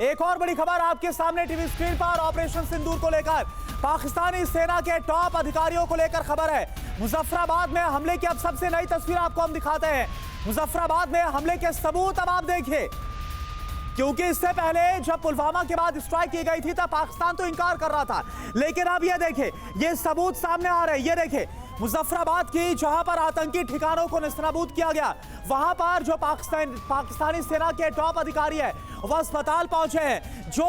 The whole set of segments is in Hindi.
एक और बड़ी खबर आपके सामने टीवी स्क्रीन पर ऑपरेशन सिंदूर को लेकर पाकिस्तानी सेना के टॉप अधिकारियों को लेकर खबर है। मुजफ्फराबाद में हमले की अब सबसे नई तस्वीर आपको हम दिखाते हैं। मुजफ्फराबाद में हमले के सबूत अब आप देखिए, क्योंकि इससे पहले जब पुलवामा के बाद स्ट्राइक की गई थी तब पाकिस्तान तो इंकार कर रहा था, लेकिन अब ये देखिए ये सबूत सामने आ रहे हैं। ये देखिए मुजफ्फराबाद की जहां पर आतंकी ठिकानों को नेस्तनाबूद किया गया, वहां पर जो पाकिस्तानी सेना के टॉप अधिकारी है वह अस्पताल पहुंचे हैं। जो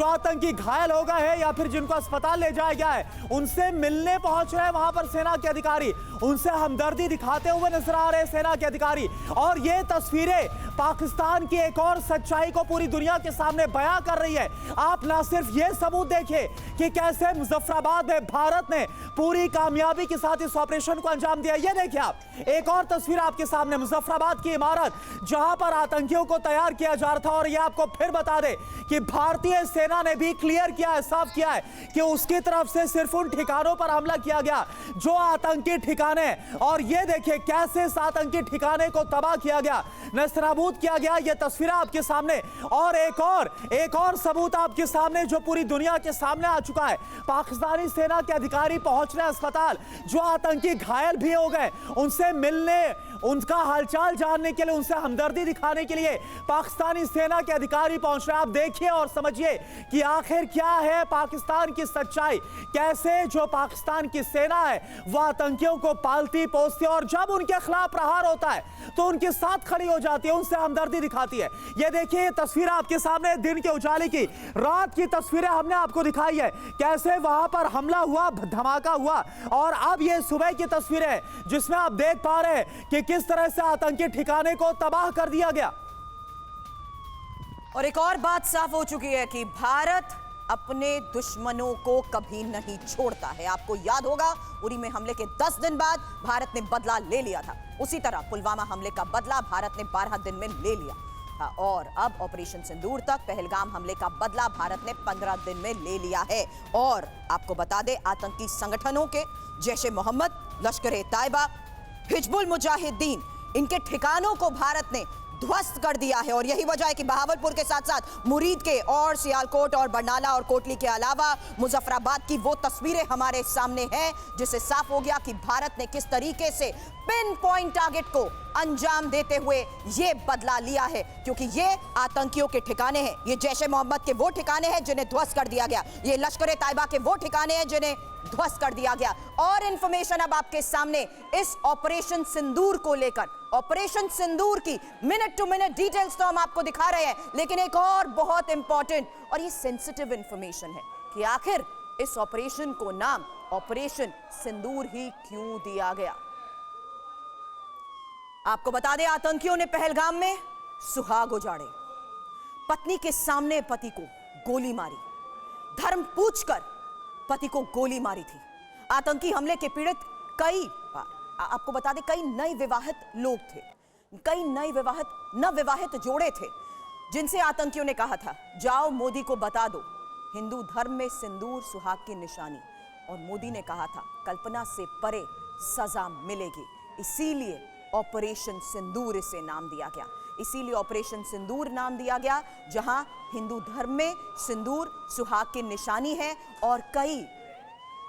आतंकी घायल हो गए हैं या फिर जिनको अस्पताल ले जाया गया है उनसे मिलने पहुंच रहे हैं वहां पर सेना के अधिकारी, उनसे हमदर्दी दिखाते हुए नजर आ रहे हैं सेना के अधिकारी। और ये तस्वीरें पाकिस्तान की एक और सच्चाई को पूरी दुनिया के सामने बयां कर रही है। आप ना सिर्फ ये सबूत देखिए कि कैसे मुजफ्फराबाद में भारत ने पूरी कामयाबी के साथ इस ऑपरेशन को अंजाम दिया। ये देखिए आप एक और तस्वीर आपके सामने, मुजफ्फराबाद की इमारत जहां पर आतंकियों को तैयार किया जा रहा था। और ये आपको फिर बता दे कि भारतीय सेना ने भी क्लियर किया है, साफ किया है कि उसकी तरफ से सिर्फ उन ठिकानों पर हमला किया गया जो आतंकी ठिकाने, और ये देखिए कैसे इस आतंकी ठिकाने को तबाह किया गया, नेस्तनाबूद किया गया। ये तस्वीरें आपके सामने और एक और सबूत आपके सामने जो पूरी दुनिया के सामने आ चुका है। पाकिस्तानी सेना के अधिकारी पहुंच रहे अस्पताल, जो आतंकी घायल भी हो गए उनसे मिलने, उनका हालचाल जानने के लिए, उनसे हमदर्दी दिखाने के लिए पाकिस्तानी सेना के अधिकारी पहुंच रहे हैं। आप देखिए और समझिए कि आखिर क्या है पाकिस्तान की सच्चाई, कैसे जो पाकिस्तान की सेना है वह आतंकियों को पालती पोसती और जब उनके खिलाफ प्रहार होता है तो उनके साथ खड़ी हो जाती है, उनसे हमदर्दी दिखाती है। ये देखिए ये तस्वीर आपके सामने दिन के उजाले की, रात की तस्वीरें हमने आपको दिखाई है, कैसे वहां पर हमला हुआ, धमाका हुआ। और अब ये सुबह की तस्वीरें जिसमें आप देख पा रहे हैं कि किस तरह से आतंकी ठिकाने को तबाह कर दिया गया। और एक और बात साफ हो चुकी है कि भारत अपने दुश्मनों को कभी नहीं छोड़ता है। आपको याद होगा उरी में हमले के 10 दिन बाद भारत ने बदला ले लिया था, उसी तरह पुलवामा हमले का बदला भारत ने 12 दिन में ले लिया। और अब ऑपरेशन सिंदूर तक पहलगाम हमले का बदला भारत ने 15 दिन में ले लिया है। और आपको बता दें आतंकी संगठनों के जैश-ए मोहम्मद, लश्कर-ए-तैयबा, हिजबुल मुजाहिदीन, इनके ठिकानों को भारत ने ध्वस्त कर दिया है। और यही वजह है कि बहावलपुर के साथ साथ मुरीद के और सियालकोट और बरनाला और कोटली के अलावा मुजफ्फराबाद की वो तस्वीरें हमारे सामने हैं जिससे साफ हो गया कि भारत ने किस तरीके से पिन पॉइंट टारगेट को अंजाम देते हुए ये बदला लिया है। क्योंकि ये आतंकियों के ठिकाने हैं, ये जैश-ए मोहम्मद के वो ठिकाने हैं जिन्हें ध्वस्त कर दिया गया, ये लश्कर-ए-तैयबा के वो ठिकाने हैं जिन्हें ध्वस्त कर दिया गया। और इंफॉर्मेशन अब आपके सामने इस ऑपरेशन सिंदूर को लेकर, ऑपरेशन सिंदूर की मिनट टू मिनट डिटेल्स तो हम आपको दिखा रहे हैं, लेकिन एक और बहुत इंपॉर्टेंट और ये सेंसिटिव इंफॉर्मेशन है कि आखिर इस ऑपरेशन को नाम ऑपरेशन सिंदूर ही क्यों दिया गया। आपको बता दें आतंकियों ने पहलगाम में सुहाग उजाड़े, पत्नी के सामने पति को गोली मारी, धर्म पूछकर पति को गोली मारी थी। आतंकी हमले के पीड़ित आपको बता दें कई नए विवाहित लोग थे, कई नए नवविवाहित जोड़े थे जिनसे आतंकियों ने कहा था जाओ मोदी को बता दो हिंदू धर्म में सिंदूर सुहाग की निशानी। और मोदी ने कहा था कल्पना से परे सजा मिलेगी, इसीलिए ऑपरेशन सिंदूर इसे नाम दिया गया। इसीलिए ऑपरेशन सिंदूर नाम दिया गया, जहां हिंदू धर्म में सिंदूर सुहाग की निशानी है और कई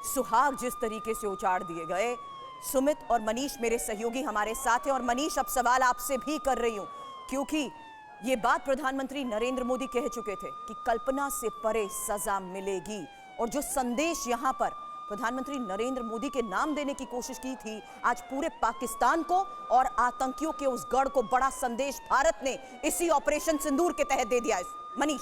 सुहाग जिस तरीके से उजाड़ दिए गए। सुमित और मनीष मेरे सहयोगी हमारे साथ हैं। और मनीष अब सवाल आपसे भी कर रही हूं क्योंकि ये बात प्रधानमंत्री नरेंद्र मोदी कह चुके थे कि कल्पना से परे सजा मिलेगी, और जो संदेश यहां पर प्रधानमंत्री नरेंद्र मोदी के नाम देने की कोशिश की थी, आज पूरे पाकिस्तान को और आतंकियों के उस गढ़ को बड़ा संदेश भारत ने इसी ऑपरेशन सिंदूर के तहत दे दिया है। मनीष,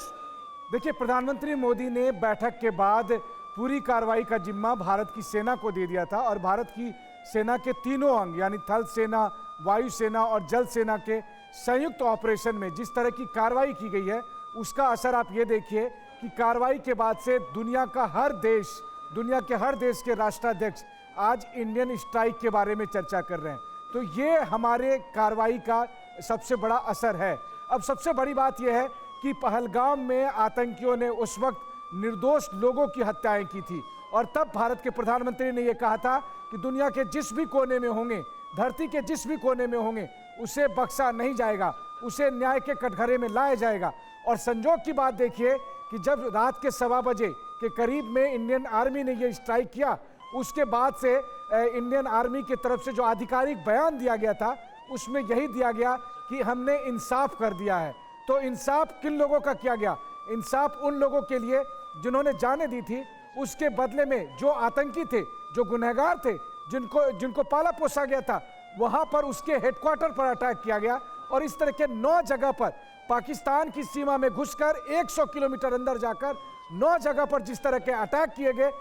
देखिए प्रधानमंत्री मोदी ने बैठक के बाद पूरी कार्रवाई का जिम्मा भारत की सेना को दे दिया था और भारत की सेना के तीनों अंग यानी थल सेना, वायु सेना और जल सेना के संयुक्त ऑपरेशन में जिस तरह की कार्रवाई की गई है उसका असर आप ये देखिए कि कार्रवाई के बाद से दुनिया के हर देश के राष्ट्राध्यक्ष आज इंडियन स्ट्राइक के बारे में चर्चा कर रहे हैं। तो ये हमारे कार्रवाई का सबसे बड़ा असर है। अब सबसे बड़ी बात यह है कि पहलगाम में आतंकियों ने उस वक्त निर्दोष लोगों की हत्याएं की थी और तब भारत के प्रधानमंत्री ने यह कहा था कि दुनिया के जिस भी कोने में होंगे, धरती के जिस भी कोने में होंगे, उसे बख्शा नहीं जाएगा। उसे न्याय के कटघरे में लाया जाएगा। और संजोग की बात देखिए कि जब रात के 1:15 बजे के करीब में इंडियन आर्मी ने यह स्ट्राइक किया, उसके बाद से इंडियन आर्मी की तरफ से जो आधिकारिक बयान दिया गया था उसमें यही दिया गया कि हमने इंसाफ कर दिया है। तो इंसाफ किन लोगों का किया गया? इंसाफ उन लोगों के लिए जिन्होंने जानें दी थी। उसके बदले में जो आतंकी थे, जो गुनहगार थे, जिनको पाला पोसा गया था, वहां पर उसके हेडक्वार्टर पर अटैक किया गया। और इस तरह के 9 जगह पर पाकिस्तान की सीमा में घुसकर 100 किलोमीटर अंदर जाकर 9 जगह पर जिस तरह के अटैक किए गए,